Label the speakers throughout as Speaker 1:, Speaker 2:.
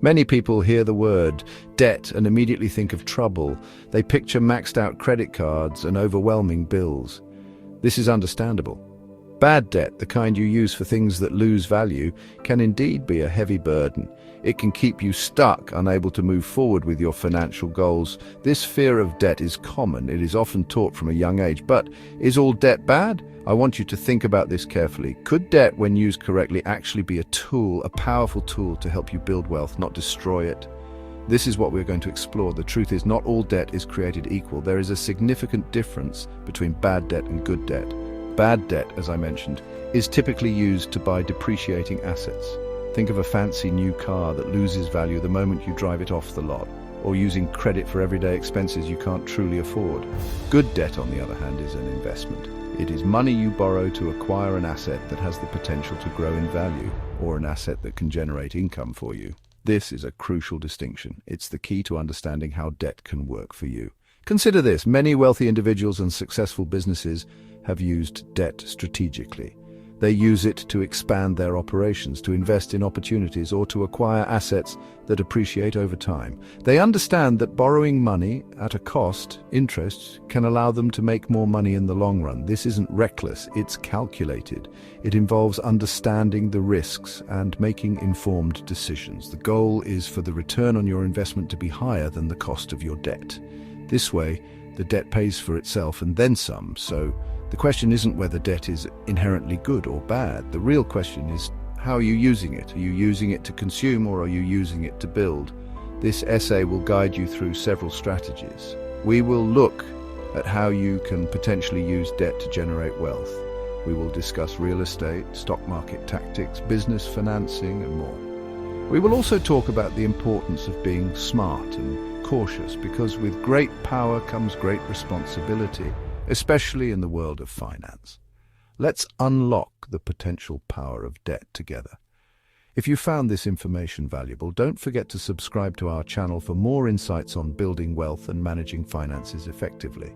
Speaker 1: Many people hear the word debt and immediately think of trouble. They picture maxed out credit cards and overwhelming bills. This is understandable. Bad debt, the kind you use for things that lose value, can indeed be a heavy burden. It can keep you stuck, unable to move forward with your financial goals. This fear of debt is common. It is often taught from a young age. But is all debt bad? I want you to think about this carefully. Could debt, when used correctly, actually be a tool, a powerful tool to help you build wealth, not destroy it? This is what we're going to explore. The truth is, not all debt is created equal. There is a significant difference between bad debt and good debt. Bad debt, as I mentioned, is typically used to buy depreciating assets. Think of a fancy new car that loses value the moment you drive it off the lot, or using credit for everyday expenses you can't truly afford. Good debt, on the other hand, is an investment. It is money you borrow to acquire an asset that has the potential to grow in value, or an asset that can generate income for you. This is a crucial distinction. It's the key to understanding how debt can work for you. Consider this: many wealthy individuals and successful businesses have used debt strategically. They use it to expand their operations, to invest in opportunities, or to acquire assets that appreciate over time. They understand that borrowing money at a cost, interest, can allow them to make more money in the long run. This isn't reckless, it's calculated. It involves understanding the risks and making informed decisions. The goal is for the return on your investment to be higher than the cost of your debt. This way, the debt pays for itself and then some. So the question isn't whether debt is inherently good or bad. The real question is, how are you using it? Are you using it to consume, or are you using it to build? This essay will guide you through several strategies. We will look at how you can potentially use debt to generate wealth. We will discuss real estate, stock market tactics, business financing, and more. We will also talk about the importance of being smart and cautious, because with great power comes great responsibility, especially in the world of finance. Let's unlock the potential power of debt together. If you found this information valuable, don't forget to subscribe to our channel for more insights on building wealth and managing finances effectively.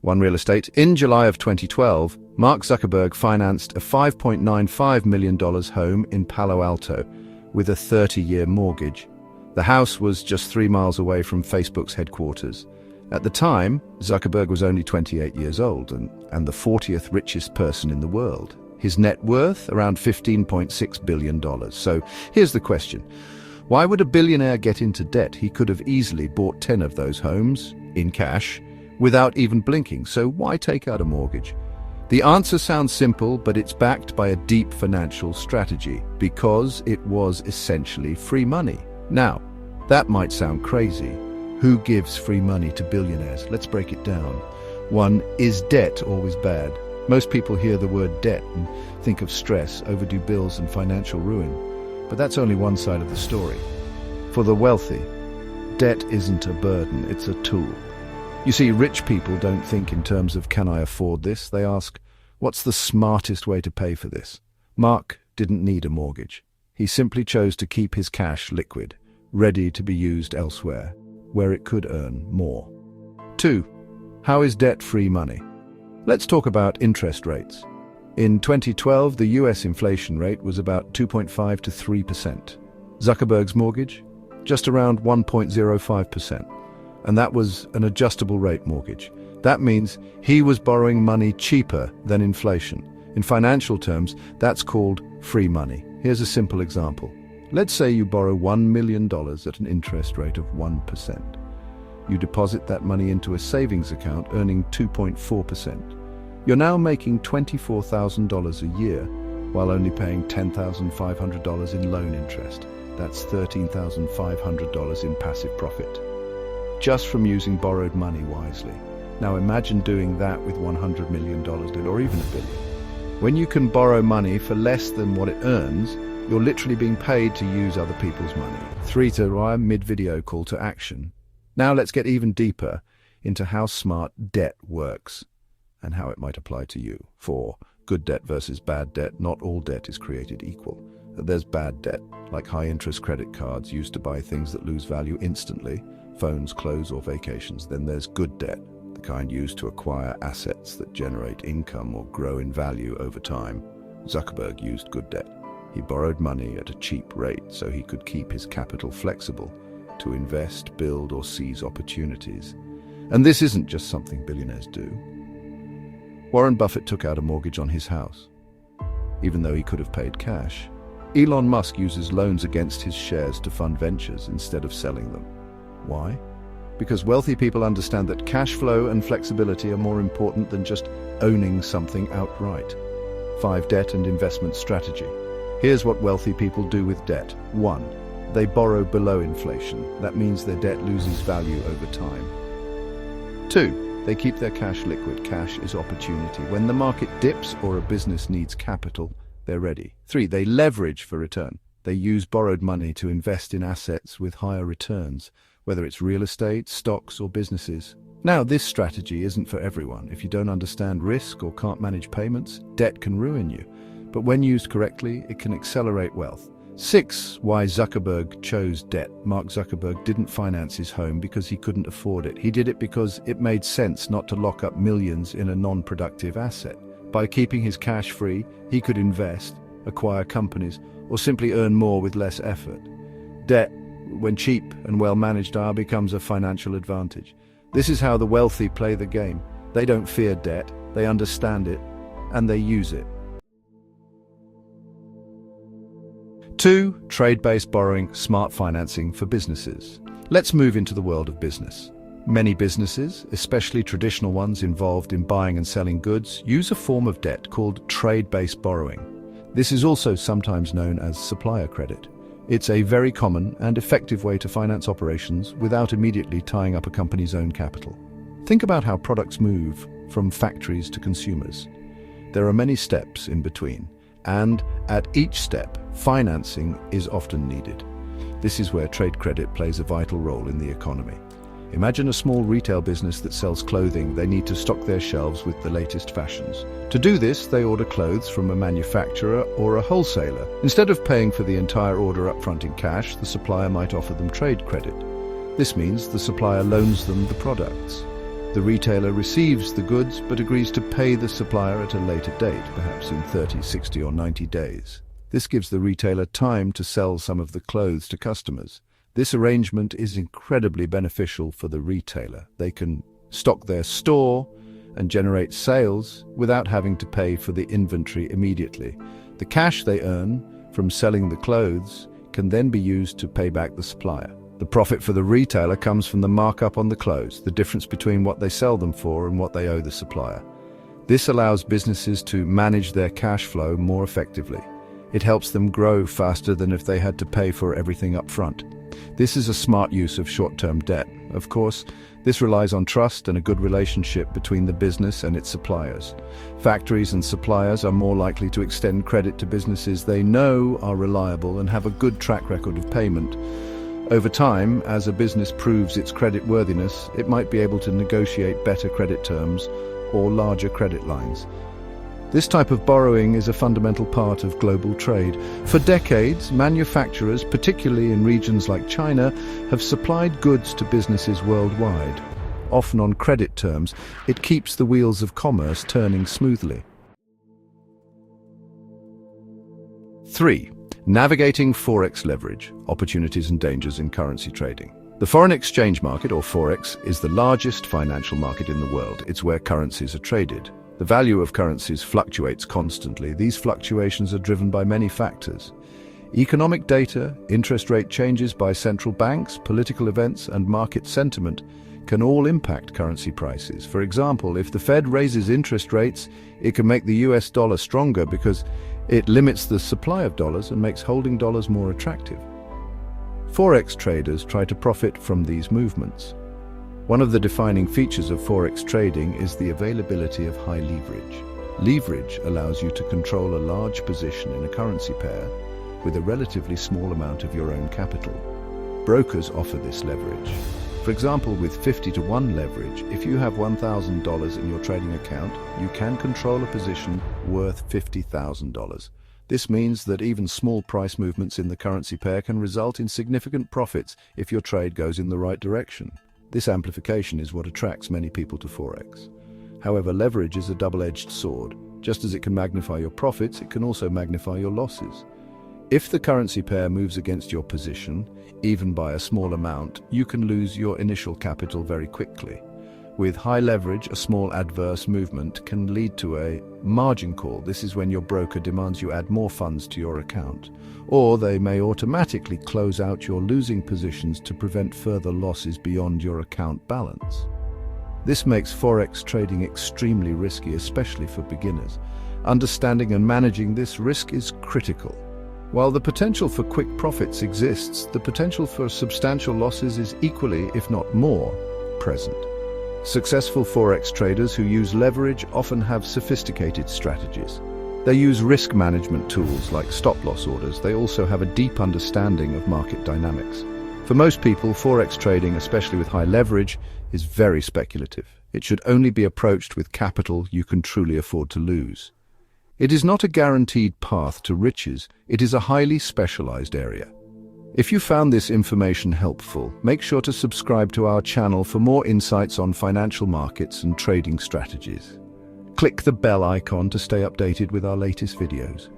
Speaker 1: One Real Estate. In July of 2012, Mark Zuckerberg financed a $5.95 million home in Palo Alto with a 30-year mortgage. The house was just 3 miles away from Facebook's headquarters. At the time, Zuckerberg was only 28 years old and the 40th richest person in the world. His net worth, around $15.6 billion. So here's the question. Why would a billionaire get into debt? He could have easily bought 10 of those homes in cash without even blinking. So why take out a mortgage? The answer sounds simple, but it's backed by a deep financial strategy, because it was essentially free money. Now, that might sound crazy. Who gives free money to billionaires? Let's break it down. 1. Is debt always bad? Most people hear the word debt and think of stress, overdue bills, and financial ruin. But that's only one side of the story. For the wealthy, debt isn't a burden, it's a tool. You see, rich people don't think in terms of, can I afford this? They ask, what's the smartest way to pay for this? Mark didn't need a mortgage. He simply chose to keep his cash liquid, ready to be used elsewhere, where it could earn more. 2. How is debt free money? Let's talk about interest rates. In 2012, the US inflation rate was about 2.5 to 3%. Zuckerberg's mortgage? Just around 1.05%. And that was an adjustable rate mortgage. That means he was borrowing money cheaper than inflation. In financial terms, that's called free money. Here's a simple example. Let's say you borrow $1 million at an interest rate of 1%. You deposit that money into a savings account earning 2.4%. You're now making $24,000 a year while only paying $10,500 in loan interest. That's $13,500 in passive profit, just from using borrowed money wisely. Now imagine doing that with $100 million or even $1 billion. When you can borrow money for less than what it earns, you're literally being paid to use other people's money. 3. To our mid-video call to action. Now let's get even deeper into how smart debt works and how it might apply to you. 4. Good debt versus bad debt. Not all debt is created equal. There's bad debt, like high-interest credit cards used to buy things that lose value instantly, phones, clothes, or vacations. Then there's good debt, the kind used to acquire assets that generate income or grow in value over time. Zuckerberg used good debt. He borrowed money at a cheap rate so he could keep his capital flexible to invest, build, or seize opportunities. And this isn't just something billionaires do. Warren Buffett took out a mortgage on his house, even though he could have paid cash. Elon Musk uses loans against his shares to fund ventures instead of selling them. Why? Because wealthy people understand that cash flow and flexibility are more important than just owning something outright. 5. Debt and investment strategy. Here's what wealthy people do with debt. 1. They borrow below inflation. That means their debt loses value over time. 2. They keep their cash liquid. Cash is opportunity. When the market dips or a business needs capital, they're ready. 3. They leverage for return. They use borrowed money to invest in assets with higher returns, whether it's real estate, stocks, or businesses. Now, this strategy isn't for everyone. If you don't understand risk or can't manage payments, debt can ruin you. But when used correctly, it can accelerate wealth. 6. Why Zuckerberg chose debt. Mark Zuckerberg didn't finance his home because he couldn't afford it. He did it because it made sense not to lock up millions in a non-productive asset. By keeping his cash free, he could invest, acquire companies, or simply earn more with less effort. Debt, when cheap and well managed, becomes a financial advantage. This is how the wealthy play the game. They don't fear debt, they understand it, and they use it. 2. Trade-based borrowing, smart financing for businesses. Let's move into the world of business. Many businesses, especially traditional ones involved in buying and selling goods, use a form of debt called trade-based borrowing. This is also sometimes known as supplier credit. It's a very common and effective way to finance operations without immediately tying up a company's own capital. Think about how products move from factories to consumers. There are many steps in between, and at each step, financing is often needed. This is where trade credit plays a vital role in the economy. Imagine a small retail business that sells clothing. They need to stock their shelves with the latest fashions. To do this, they order clothes from a manufacturer or a wholesaler. Instead of paying for the entire order upfront in cash, the supplier might offer them trade credit. This means the supplier loans them the products. The retailer receives the goods but agrees to pay the supplier at a later date, perhaps in 30, 60, or 90 days. This gives the retailer time to sell some of the clothes to customers. This arrangement is incredibly beneficial for the retailer. They can stock their store and generate sales without having to pay for the inventory immediately. The cash they earn from selling the clothes can then be used to pay back the supplier. The profit for the retailer comes from the markup on the clothes, the difference between what they sell them for and what they owe the supplier. This allows businesses to manage their cash flow more effectively. It helps them grow faster than if they had to pay for everything up front. This is a smart use of short-term debt. Of course, this relies on trust and a good relationship between the business and its suppliers. Factories and suppliers are more likely to extend credit to businesses they know are reliable and have a good track record of payment. Over time, as a business proves its creditworthiness, it might be able to negotiate better credit terms or larger credit lines. This type of borrowing is a fundamental part of global trade. For decades, manufacturers, particularly in regions like China, have supplied goods to businesses worldwide. Often on credit terms, it keeps the wheels of commerce turning smoothly. 3. Navigating Forex leverage, opportunities and dangers in currency trading. The foreign exchange market, or Forex, is the largest financial market in the world. It's where currencies are traded. The value of currencies fluctuates constantly. These fluctuations are driven by many factors. Economic data, interest rate changes by central banks, political events, and market sentiment can all impact currency prices. For example, if the Fed raises interest rates, it can make the US dollar stronger because it limits the supply of dollars and makes holding dollars more attractive. Forex traders try to profit from these movements. One of the defining features of Forex trading is the availability of high leverage. Leverage allows you to control a large position in a currency pair with a relatively small amount of your own capital. Brokers offer this leverage. For example, with 50-to-1 leverage, if you have $1,000 in your trading account, you can control a position worth $50,000. This means that even small price movements in the currency pair can result in significant profits if your trade goes in the right direction. This amplification is what attracts many people to Forex. However, leverage is a double-edged sword. Just as it can magnify your profits, it can also magnify your losses. If the currency pair moves against your position, even by a small amount, you can lose your initial capital very quickly. With high leverage, a small adverse movement can lead to a margin call. This is when your broker demands you add more funds to your account. Or they may automatically close out your losing positions to prevent further losses beyond your account balance. This makes forex trading extremely risky, especially for beginners. Understanding and managing this risk is critical. While the potential for quick profits exists, the potential for substantial losses is equally, if not more, present. Successful forex traders who use leverage often have sophisticated strategies. They use risk management tools like stop-loss orders. They also have a deep understanding of market dynamics. For most people, forex trading, especially with high leverage, is very speculative. It should only be approached with capital you can truly afford to lose. It is not a guaranteed path to riches. It is a highly specialized area. If you found this information helpful, make sure to subscribe to our channel for more insights on financial markets and trading strategies. Click the bell icon to stay updated with our latest videos.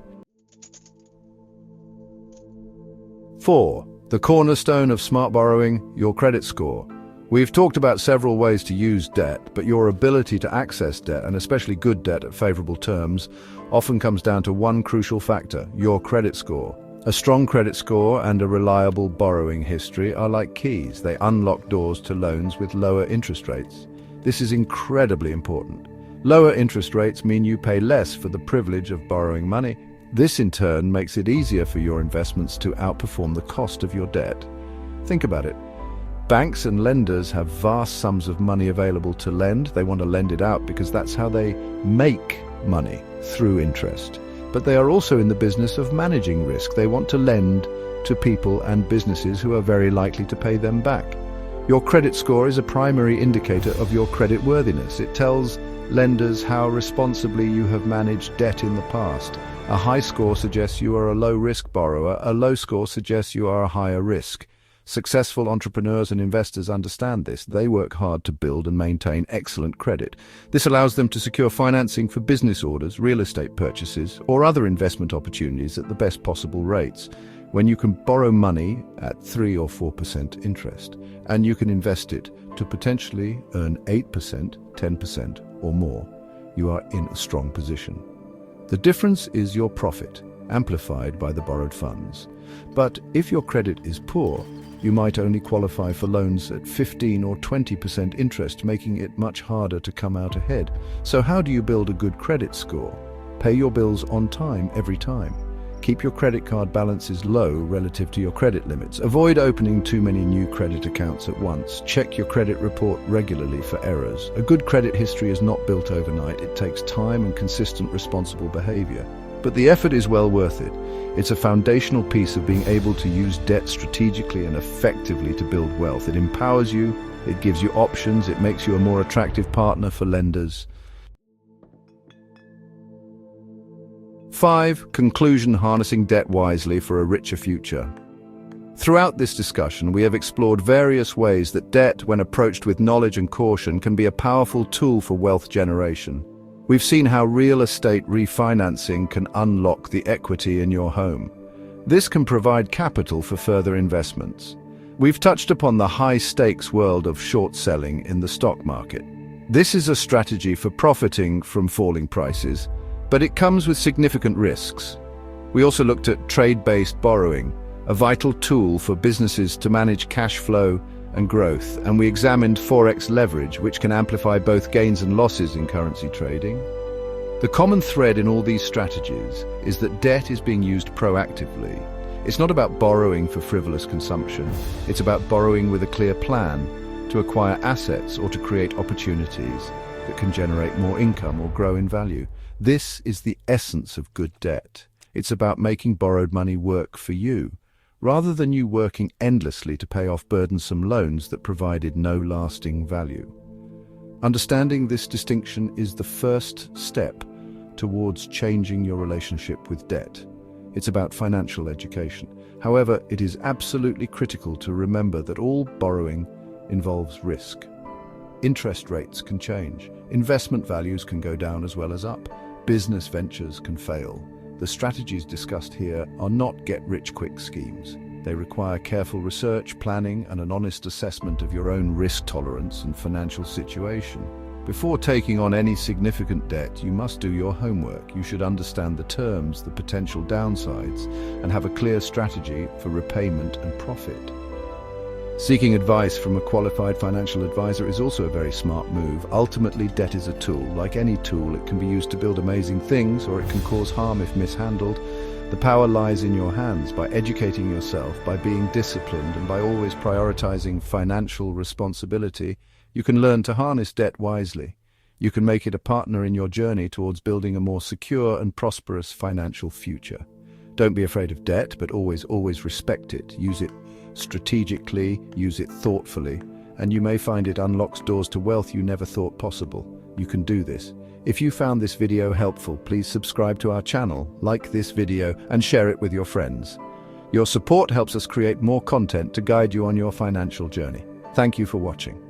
Speaker 1: 4. The cornerstone of smart borrowing, your credit score. We've talked about several ways to use debt, but your ability to access debt, and especially good debt at favorable terms, often comes down to one crucial factor: your credit score. A strong credit score and a reliable borrowing history are like keys. They unlock doors to loans with lower interest rates. This is incredibly important. Lower interest rates mean you pay less for the privilege of borrowing money. This in turn makes it easier for your investments to outperform the cost of your debt. Think about it. Banks and lenders have vast sums of money available to lend. They want to lend it out because that's how they make money, through interest. But they are also in the business of managing risk. They want to lend to people and businesses who are very likely to pay them back. Your credit score is a primary indicator of your credit worthiness. It tells lenders how responsibly you have managed debt in the past. A high score suggests you are a low-risk borrower. A low score suggests you are a higher risk. Successful entrepreneurs and investors understand this. They work hard to build and maintain excellent credit. This allows them to secure financing for business orders, real estate purchases, or other investment opportunities at the best possible rates. When you can borrow money at 3 or 4% interest, and you can invest it to potentially earn 8%, 10%, or more, you are in a strong position. The difference is your profit, amplified by the borrowed funds. But if your credit is poor, you might only qualify for loans at 15 or 20% interest, making it much harder to come out ahead. So how do you build a good credit score? Pay your bills on time every time. Keep your credit card balances low relative to your credit limits. Avoid opening too many new credit accounts at once. Check your credit report regularly for errors. A good credit history is not built overnight. It takes time and consistent responsible behavior. But the effort is well worth it. It's a foundational piece of being able to use debt strategically and effectively to build wealth. It empowers you, it gives you options, it makes you a more attractive partner for lenders. 5. Conclusion: harnessing debt wisely for a richer future. Throughout this discussion, we have explored various ways that debt, when approached with knowledge and caution, can be a powerful tool for wealth generation. We've seen how real estate refinancing can unlock the equity in your home. This can provide capital for further investments. We've touched upon the high-stakes world of short selling in the stock market. This is a strategy for profiting from falling prices, but it comes with significant risks. We also looked at trade-based borrowing, a vital tool for businesses to manage cash flow and growth, and we examined forex leverage, which can amplify both gains and losses in currency trading. The common thread in all these strategies is that debt is being used proactively. It's not about borrowing for frivolous consumption. It's about borrowing with a clear plan to acquire assets or to create opportunities that can generate more income or grow in value. This is the essence of good debt. It's about making borrowed money work for you, rather than you working endlessly to pay off burdensome loans that provided no lasting value. Understanding this distinction is the first step towards changing your relationship with debt. It's about financial education. However, it is absolutely critical to remember that all borrowing involves risk. Interest rates can change. Investment values can go down as well as up. Business ventures can fail. the strategies discussed here are not get-rich-quick schemes. They require careful research, planning, and an honest assessment of your own risk tolerance and financial situation. Before taking on any significant debt, you must do your homework. You should understand the terms, the potential downsides, and have a clear strategy for repayment and profit. Seeking advice from a qualified financial advisor is also a very smart move. Ultimately, debt is a tool. Like any tool, it can be used to build amazing things, or it can cause harm if mishandled. The power lies in your hands. By educating yourself, by being disciplined, and by always prioritizing financial responsibility, you can learn to harness debt wisely. You can make it a partner in your journey towards building a more secure and prosperous financial future. Don't be afraid of debt, but always respect it. Use it strategically, use it thoughtfully, and you may find it unlocks doors to wealth you never thought possible. You can do this. If you found this video helpful, please subscribe to our channel, like this video, and share it with your friends. Your support helps us create more content to guide you on your financial journey. Thank you for watching.